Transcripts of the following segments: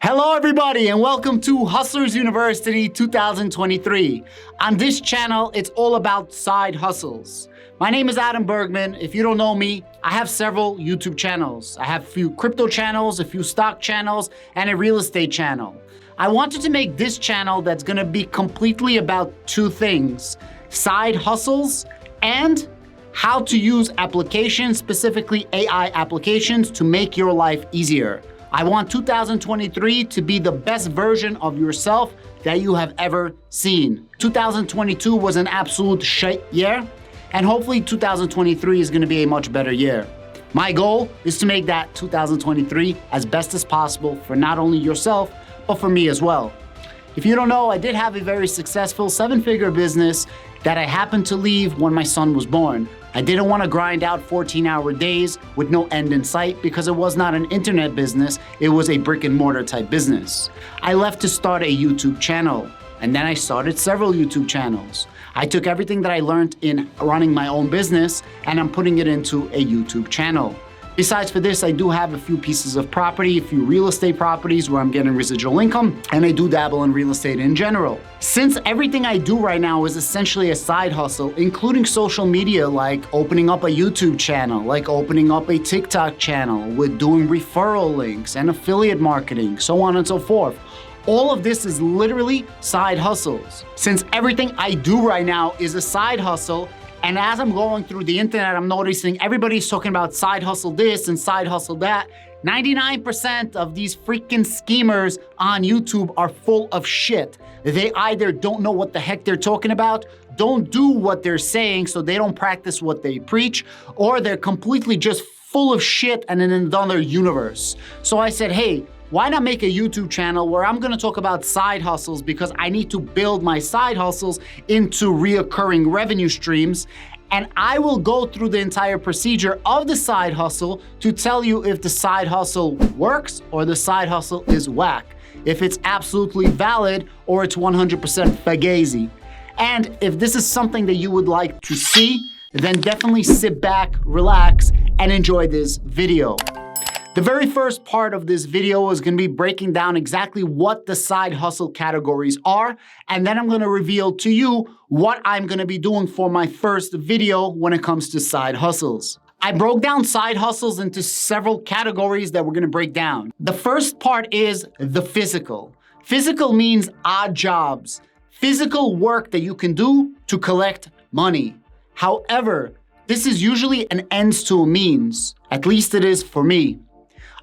Hello everybody and welcome to Hustlers University 2023. On this channel, it's all about side hustles. My name is Adam Bergman. If you don't know me, I have several YouTube channels. I have a few crypto channels, a few stock channels, and a real estate channel. I wanted to make this channel that's gonna be completely about two things: side hustles and how to use applications, specifically AI applications, to make your life easier. I want 2023 to be the best version of yourself that you have ever seen. 2022 was an absolute shit year, and hopefully 2023 is gonna be a much better year. My goal is to make that 2023 as best as possible for not only yourself, but for me as well. If you don't know, I did have a very successful 7-figure business that I happened to leave when my son was born. I didn't want to grind out 14-hour days with no end in sight because it was not an internet business, it was a brick and mortar type business. I left to start a YouTube channel, and then I started several YouTube channels. I took everything that I learned in running my own business and I'm putting it into a YouTube channel. Besides for this, I do have a few pieces of property, a few real estate properties where I'm getting residual income, and I do dabble in real estate in general. Since everything I do right now is essentially a side hustle, including social media, like opening up a YouTube channel, like opening up a TikTok channel, with doing referral links and affiliate marketing, so on and so forth. All of this is literally side hustles. Since everything I do right now is a side hustle, and as I'm going through the internet, I'm noticing everybody's talking about side hustle this and side hustle that. 99% of these freaking schemers on YouTube are full of shit. They either don't know what the heck they're talking about, don't do what they're saying, so they don't practice what they preach, or they're completely just full of shit and in another universe. So I said, hey, why not make a YouTube channel where I'm gonna talk about side hustles, because I need to build my side hustles into reoccurring revenue streams. And I will go through the entire procedure of the side hustle to tell you if the side hustle works or the side hustle is whack, if it's absolutely valid or it's 100% fugazi. And if this is something that you would like to see, then definitely sit back, relax, and enjoy this video. The very first part of this video is gonna be breaking down exactly what the side hustle categories are, and then I'm gonna reveal to you what I'm gonna be doing for my first video when it comes to side hustles. I broke down side hustles into several categories that we're gonna break down. The first part is the physical. Physical means odd jobs, physical work that you can do to collect money. However, this is usually an ends to a means, at least it is for me.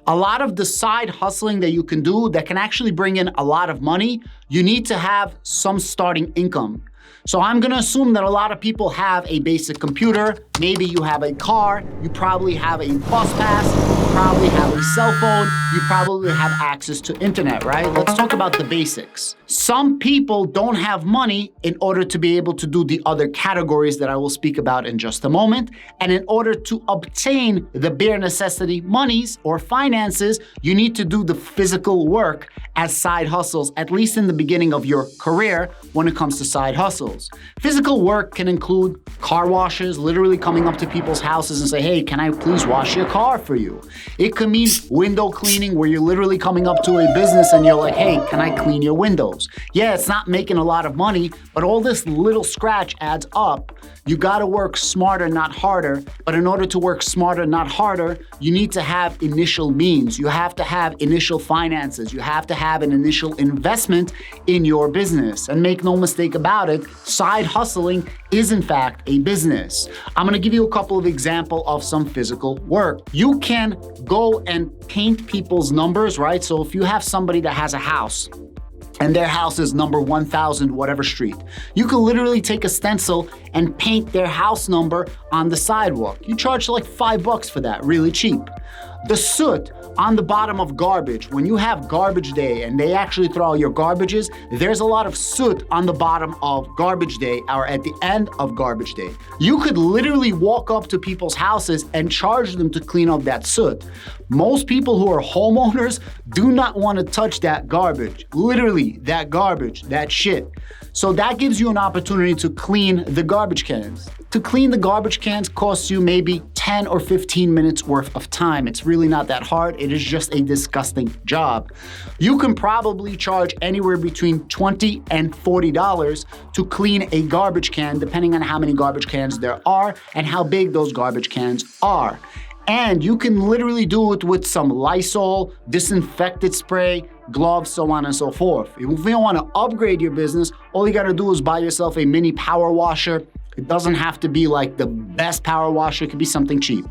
A lot of the side hustling that you can do that can actually bring in a lot of money, you need to have some starting income. So I'm gonna assume that a lot of people have a basic computer, maybe you have a car, you probably have a bus pass, you probably have a cell phone, you probably have access to internet, right? Let's talk about the basics. Some people don't have money in order to be able to do the other categories that I will speak about in just a moment. And in order to obtain the bare necessity monies or finances, you need to do the physical work as side hustles, at least in the beginning of your career when it comes to side hustles. Physical work can include car washes, literally coming up to people's houses and say, hey, can I please wash your car for you? It could mean window cleaning, where you're literally coming up to a business and you're like, hey, can I clean your windows? Yeah, it's not making a lot of money, but all this little scratch adds up. You gotta work smarter, not harder. But in order to work smarter, not harder, you need to have initial means. You have to have initial finances. You have to have an initial investment in your business. And make no mistake about it, side hustling is in fact a business. I'm gonna give you a couple of examples of some physical work. You can go and paint people's numbers, right? So if you have somebody that has a house, and their house is number 1000 whatever street, you can literally take a stencil and paint their house number on the sidewalk. You charge like $5 for that, really cheap. The soot on the bottom of garbage, when you have garbage day and they actually throw out your garbages, there's a lot of soot on the bottom of garbage day or at the end of garbage day. You could literally walk up to people's houses and charge them to clean up that soot. Most people who are homeowners do not want to touch that garbage, literally that garbage, that shit. So that gives you an opportunity to clean the garbage cans. To clean the garbage cans costs you maybe 10 or 15 minutes worth of time. It's really not that hard. It is just a disgusting job. You can probably charge anywhere between $20 and $40 to clean a garbage can, depending on how many garbage cans there are and how big those garbage cans are. And you can literally do it with some Lysol, disinfectant spray, gloves, so on and so forth. If you don't want to upgrade your business, all you got to do is buy yourself a mini power washer. It doesn't have to be like the best power washer. It could be something cheap.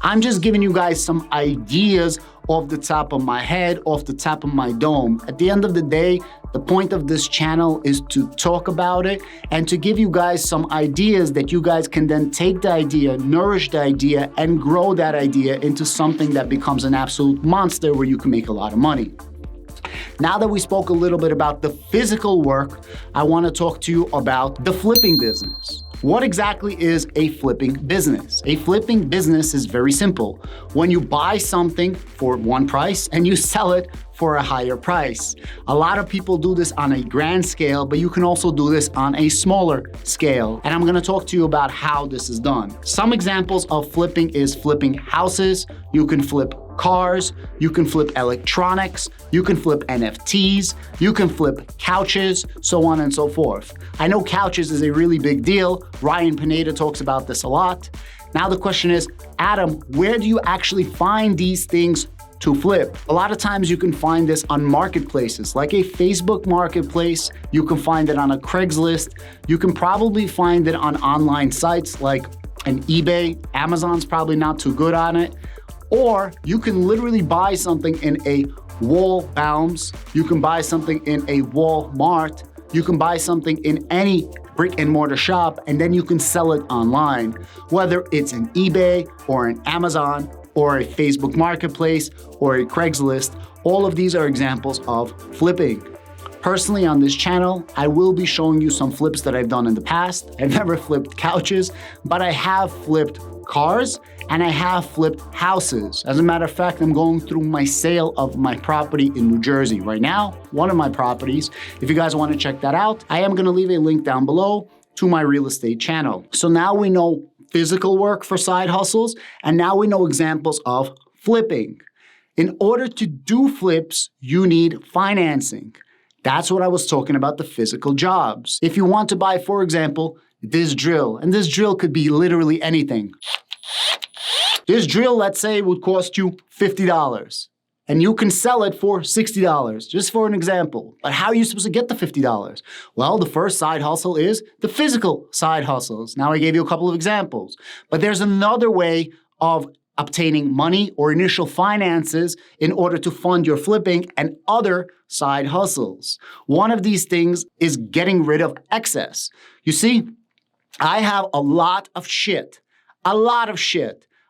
I'm just giving you guys some ideas off the top of my head, off the top of my dome. At the end of the day, the point of this channel is to talk about it and to give you guys some ideas that you guys can then take the idea, nourish the idea, and grow that idea into something that becomes an absolute monster where you can make a lot of money. Now that we spoke a little bit about the physical work, I want to talk to you about the flipping business. What exactly is a flipping business? A flipping business is very simple. When you buy something for one price and you sell it for a higher price. A lot of people do this on a grand scale, but you can also do this on a smaller scale. And I'm gonna talk to you about how this is done. Some examples of flipping is flipping houses. You can flip cars, you can flip electronics, you can flip NFTs, you can flip couches, so on and so forth. I know couches is a really big deal. Ryan Pineda talks about this a lot. Now the question is, Adam, where do you actually find these things to flip? A lot of times you can find this on marketplaces, like a Facebook marketplace. You can find it on a Craigslist. You can probably find it on online sites like an eBay. Amazon's probably not too good on it. Or you can literally buy something in a Walmart. You can buy something in a Walmart. You can buy something in any brick and mortar shop, and then you can sell it online, whether it's an eBay or an Amazon or a Facebook marketplace or a Craigslist. All of these are examples of flipping. Personally, on this channel, I will be showing you some flips that I've done in the past. I've never flipped couches, but I have flipped cars and I have flipped houses. As a matter of fact, I'm going through my sale of my property in New Jersey right now, one of my properties. If you guys want to check that out, I am going to leave a link down below to my real estate channel. So now we know physical work for side hustles, and now we know examples of flipping. In order to do flips, you need financing. That's what I was talking about, the physical jobs. If you want to buy, for example, this drill, and this drill could be literally anything. This drill, let's say, would cost you $50, and you can sell it for $60, just for an example. But how are you supposed to get the $50? Well, the first side hustle is the physical side hustles. Now I gave you a couple of examples, but there's another way of obtaining money or initial finances in order to fund your flipping and other side hustles. One of these things is getting rid of excess. You see, I have a lot of shit.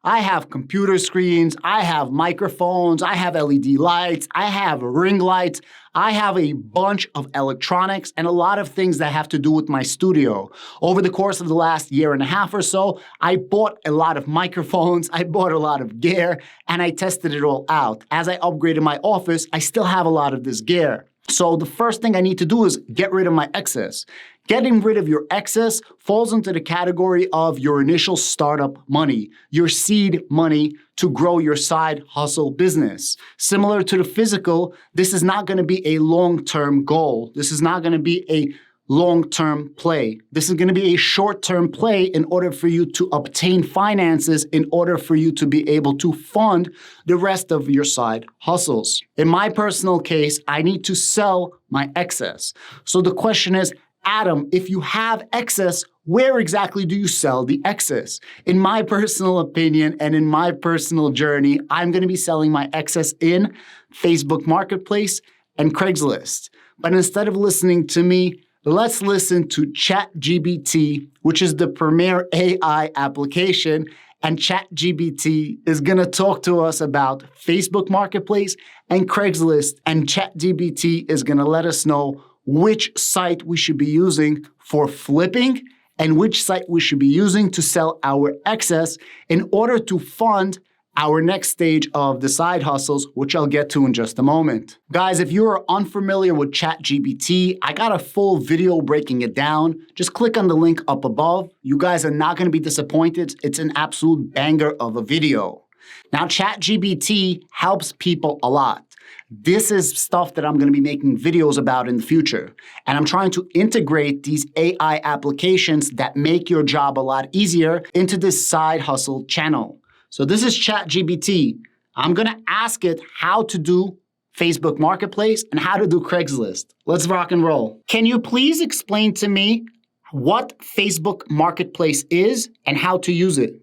I have computer screens, I have microphones, I have LED lights, I have ring lights, I have a bunch of electronics and a lot of things that have to do with my studio. Over the course of the last year and a half or so, I bought a lot of microphones, I bought a lot of gear, and I tested it all out. As I upgraded my office, I still have a lot of this gear. So the first thing I need to do is get rid of my excess. Getting rid of your excess falls into the category of your initial startup money, your seed money to grow your side hustle business. Similar to the physical, this is not going to be a long-term goal. This is not going to be a long-term play. This is going to be a short-term play in order for you to obtain finances, in order for you to be able to fund the rest of your side hustles. In my personal case, I need to sell my excess. So the question is, Adam, if you have excess, where exactly do you sell the excess? In my personal opinion and in my personal journey, I'm going to be selling my excess in Facebook Marketplace and Craigslist. But instead of listening to me, let's listen to ChatGPT, which is the premier AI application. And ChatGPT is going to talk to us about Facebook Marketplace and Craigslist. And ChatGPT is going to let us know which site we should be using for flipping and which site we should be using to sell our excess in order to fund our next stage of the side hustles, which I'll get to in just a moment. Guys, if you are unfamiliar with ChatGPT, I got a full video breaking it down. Just click on the link up above. You guys are not going to be disappointed. It's an absolute banger of a video. Now, ChatGPT helps people a lot. This is stuff that I'm going to be making videos about in the future. And I'm trying to integrate these AI applications that make your job a lot easier into this side hustle channel. So this is ChatGPT. I'm going to ask it how to do Facebook Marketplace and how to do Craigslist. Let's rock and roll. Can you please explain to me what Facebook Marketplace is and how to use it?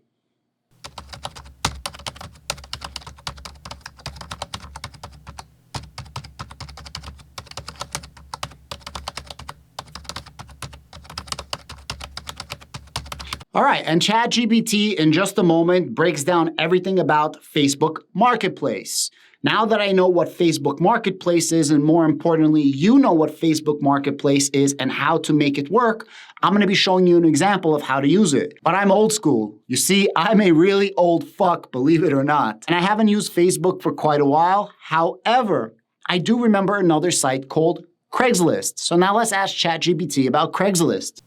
All right, and ChatGPT in just a moment breaks down everything about Facebook Marketplace. Now that I know what Facebook Marketplace is, and more importantly, you know what Facebook Marketplace is and how to make it work, I'm gonna be showing you an example of how to use it. But I'm old school. You see, I'm a really old fuck, believe it or not. And I haven't used Facebook for quite a while. However, I do remember another site called Craigslist. So now let's ask ChatGPT about Craigslist.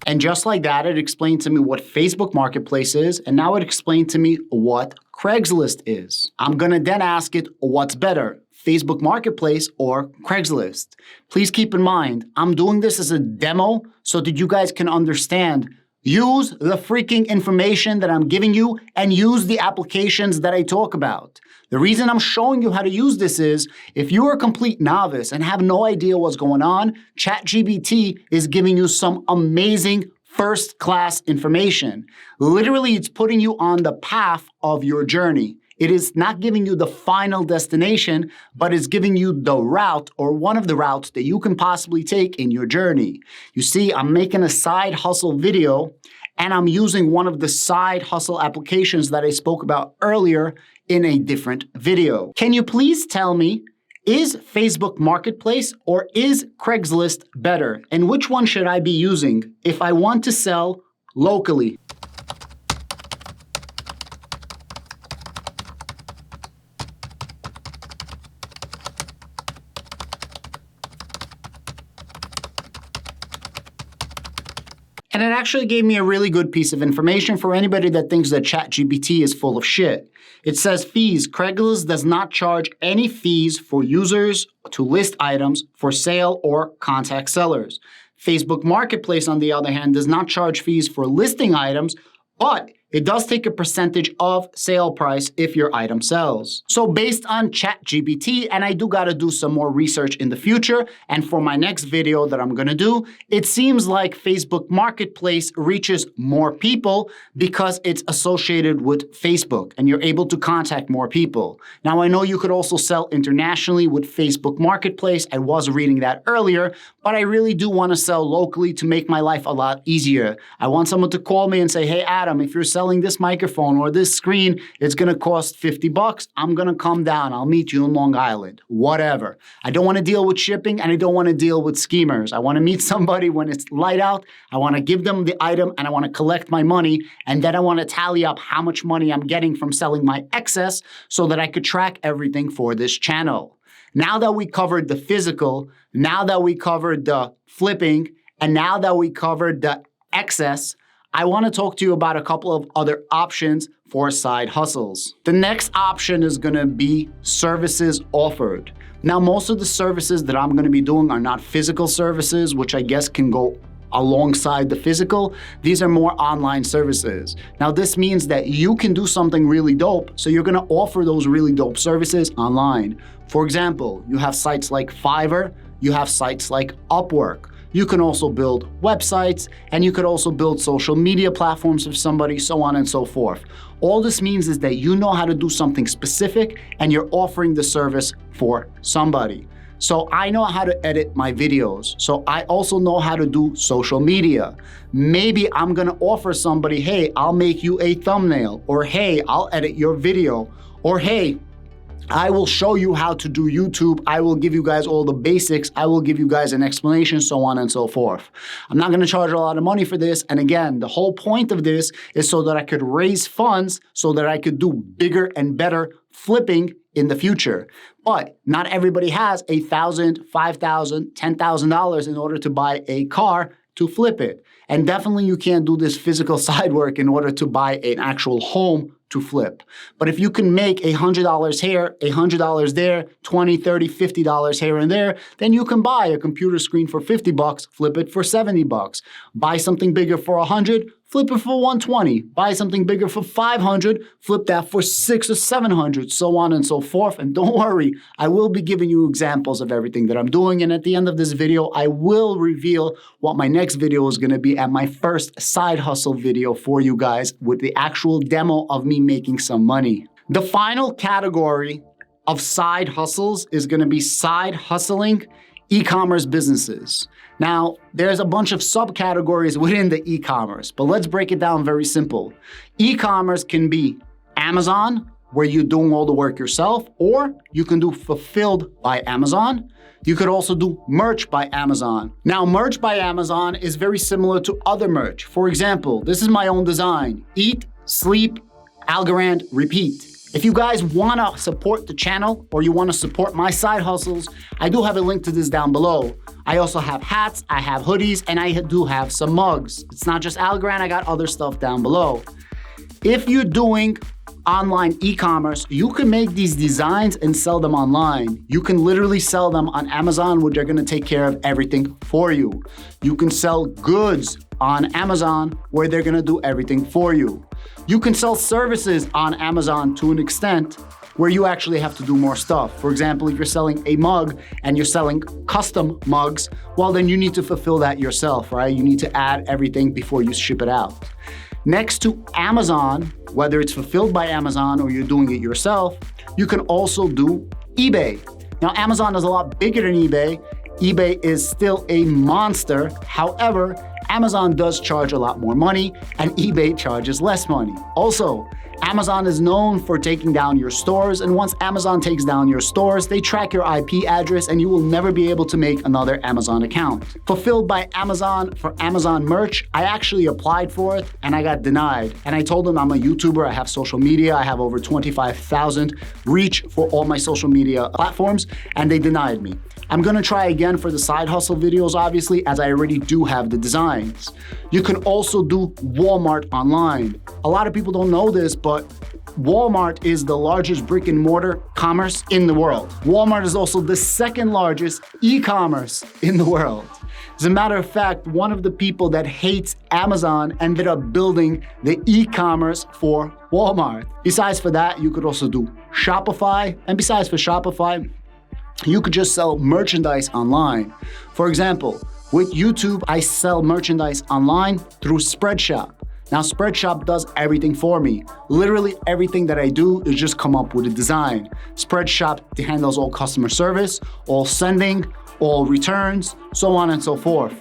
And just like that, it explained to me what Facebook Marketplace is, and now it explained to me what Craigslist is. I'm gonna then ask it what's better, Facebook Marketplace or Craigslist. Please keep in mind, I'm doing this as a demo so that you guys can understand. Use the freaking information that I'm giving you and use the applications that I talk about. The reason I'm showing you how to use this is if you are a complete novice and have no idea what's going on, ChatGPT is giving you some amazing first-class information. Literally, it's putting you on the path of your journey. It is not giving you the final destination, but it's giving you the route or one of the routes that you can possibly take in your journey. You see, I'm making a side hustle video and I'm using one of the side hustle applications that I spoke about earlier in a different video. Can you please tell me, is Facebook Marketplace or is Craigslist better? And which one should I be using if I want to sell locally? And it actually gave me a really good piece of information for anybody that thinks that ChatGPT is full of shit. It says fees. Craigslist does not charge any fees for users to list items for sale or contact sellers. Facebook Marketplace, on the other hand, does not charge fees for listing items, but it does take a percentage of sale price if your item sells. So based on ChatGPT, and I do gotta do some more research in the future, and for my next video that I'm gonna do, it seems like Facebook Marketplace reaches more people because it's associated with Facebook and you're able to contact more people. Now I know you could also sell internationally with Facebook Marketplace. I was reading that earlier, but I really do wanna sell locally to make my life a lot easier. I want someone to call me and say, hey Adam, if you're selling this microphone or this screen, it's gonna cost $50. I'm gonna come down. I'll meet you in Long Island. Whatever. I don't wanna deal with shipping and I don't wanna deal with schemers. I wanna meet somebody when it's light out. I wanna give them the item and I wanna collect my money. And then I wanna tally up how much money I'm getting from selling my excess so that I could track everything for this channel. Now that we covered the physical, now that we covered the flipping, and now that we covered the excess, I want to talk to you about a couple of other options for side hustles. The next option is going to be services offered. Now, most of the services that I'm going to be doing are not physical services, which I guess can go alongside the physical. These are more online services. Now, this means that you can do something really dope, so you're going to offer those really dope services online. For example, you have sites like Fiverr, you have sites like Upwork. You can also build websites, and you could also build social media platforms for somebody, so on and so forth. All this means is that you know how to do something specific and you're offering the service for somebody. So I know how to edit my videos. So I also know how to do social media. Maybe I'm gonna offer somebody, hey, I'll make you a thumbnail, or hey, I'll edit your video, or hey, I will show you how to do YouTube. I will give you guys all the basics. I will give you guys an explanation, so on and so forth. I'm not gonna charge a lot of money for this. And again, the whole point of this is so that I could raise funds so that I could do bigger and better flipping in the future. But not everybody has $1,000, $5,000, $10,000 in order to buy a car to flip it. And definitely you can't do this physical side work in order to buy an actual home to flip. But if you can make $100 here, $100 there, $20, $30, $50 here and there, then you can buy a computer screen for $50, flip it for $70. Buy something bigger for $100, flip it for $120. Buy something bigger for $500, flip that for $600 or $700, so on and so forth. And don't worry, I will be giving you examples of everything that I'm doing. And at the end of this video, I will reveal what my next video is gonna be and my first side hustle video for you guys with the actual demo of me making some money. The final category of side hustles is gonna be side hustling e-commerce businesses. Now, there's a bunch of subcategories within the e-commerce, but let's break it down very simple. E-commerce can be Amazon, where you're doing all the work yourself, or you can do fulfilled by Amazon. You could also do merch by Amazon. Now, merch by Amazon is very similar to other merch. For example, this is my own design: Eat, Sleep, Algorand, Repeat. If you guys wanna support the channel or you wanna support my side hustles, I do have a link to this down below. I also have hats, I have hoodies, and I do have some mugs. It's not just Algorand, I got other stuff down below. If you're doing online e-commerce, you can make these designs and sell them online. You can literally sell them on Amazon, where they're gonna take care of everything for you. You can sell goods on Amazon, where they're gonna do everything for you. You can sell services on Amazon to an extent where you actually have to do more stuff. For example, if you're selling a mug and you're selling custom mugs, well, then you need to fulfill that yourself, right? You need to add everything before you ship it out. Next to Amazon, whether it's fulfilled by Amazon or you're doing it yourself, you can also do eBay. Now, Amazon is a lot bigger than eBay. eBay is still a monster. However, Amazon does charge a lot more money and eBay charges less money. Also, Amazon is known for taking down your stores, and once Amazon takes down your stores, they track your IP address and you will never be able to make another Amazon account. Fulfilled by Amazon for Amazon merch, I actually applied for it and I got denied. And I told them I'm a YouTuber, I have social media, I have over 25,000 reach for all my social media platforms, and they denied me. I'm gonna try again for the side hustle videos, obviously, as I already do have the designs. You can also do Walmart online. A lot of people don't know this, but Walmart is the largest brick and mortar commerce in the world. Walmart is also the second largest e-commerce in the world. As a matter of fact, one of the people that hates Amazon ended up building the e-commerce for Walmart. Besides for that, you could also do Shopify. And besides for Shopify, you could just sell merchandise online. For example, with YouTube, I sell merchandise online through Spreadshop. Now, Spreadshop does everything for me. Literally everything that I do is just come up with a design. Spreadshop handles all customer service, all sending, all returns, so on and so forth.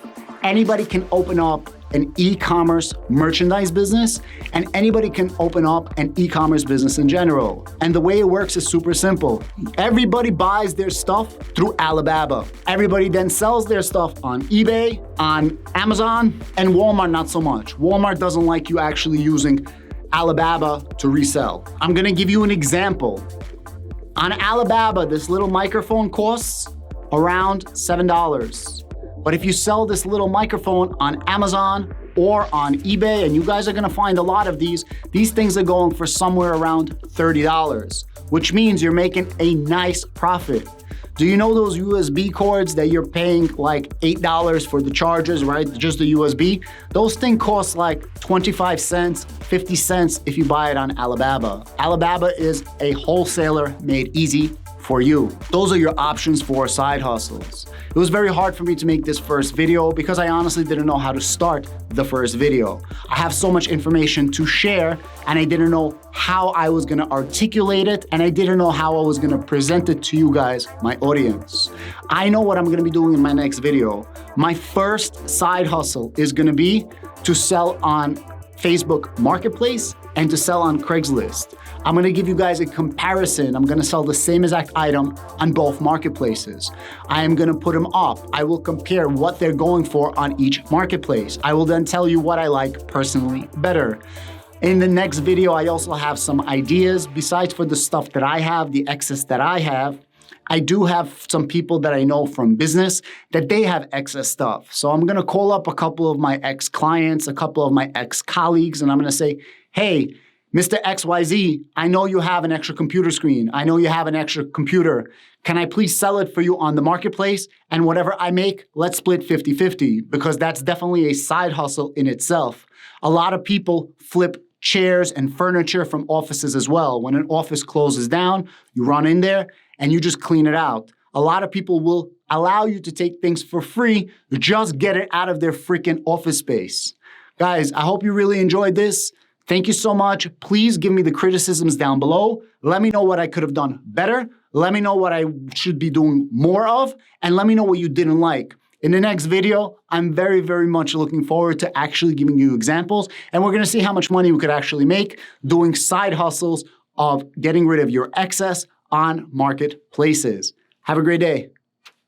Anybody can open up an e-commerce merchandise business, and anybody can open up an e-commerce business in general. And the way it works is super simple. Everybody buys their stuff through Alibaba. Everybody then sells their stuff on eBay, on Amazon, and Walmart not so much. Walmart doesn't like you actually using Alibaba to resell. I'm gonna give you an example. On Alibaba, this little microphone costs around $7. But if you sell this little microphone on Amazon or on eBay, and you guys are gonna find a lot of these things are going for somewhere around $30, which means you're making a nice profit. Do you know those USB cords that you're paying like $8 for the chargers, right? Just the USB? Those things cost like 25 cents, 50 cents if you buy it on Alibaba. Alibaba is a wholesaler made easy for you. Those are your options for side hustles. It was very hard for me to make this first video because I honestly didn't know how to start the first video. I have so much information to share and I didn't know how I was gonna articulate it, and I didn't know how I was gonna present it to you guys, my audience. I know what I'm gonna be doing in my next video. My first side hustle is gonna be to sell on Facebook Marketplace and to sell on Craigslist. I'm gonna give you guys a comparison. I'm gonna sell the same exact item on both marketplaces. I am gonna put them up. I will compare what they're going for on each marketplace. I will then tell you what I like personally better. In the next video, I also have some ideas. Besides for the stuff that I have, the excess that I have, I do have some people that I know from business that they have excess stuff. So I'm gonna call up a couple of my ex-clients, a couple of my ex-colleagues, and I'm gonna say, hey, Mr. XYZ, I know you have an extra computer screen. I know you have an extra computer. Can I please sell it for you on the marketplace? And whatever I make, let's split 50-50, because that's definitely a side hustle in itself. A lot of people flip chairs and furniture from offices as well. When an office closes down, you run in there and you just clean it out. A lot of people will allow you to take things for free, just get it out of their freaking office space. Guys, I hope you really enjoyed this. Thank you so much. Please give me the criticisms down below. Let me know what I could have done better. Let me know what I should be doing more of, and let me know what you didn't like. In the next video, I'm very, very much looking forward to actually giving you examples, and we're gonna see how much money we could actually make doing side hustles of getting rid of your excess on marketplaces. Have a great day.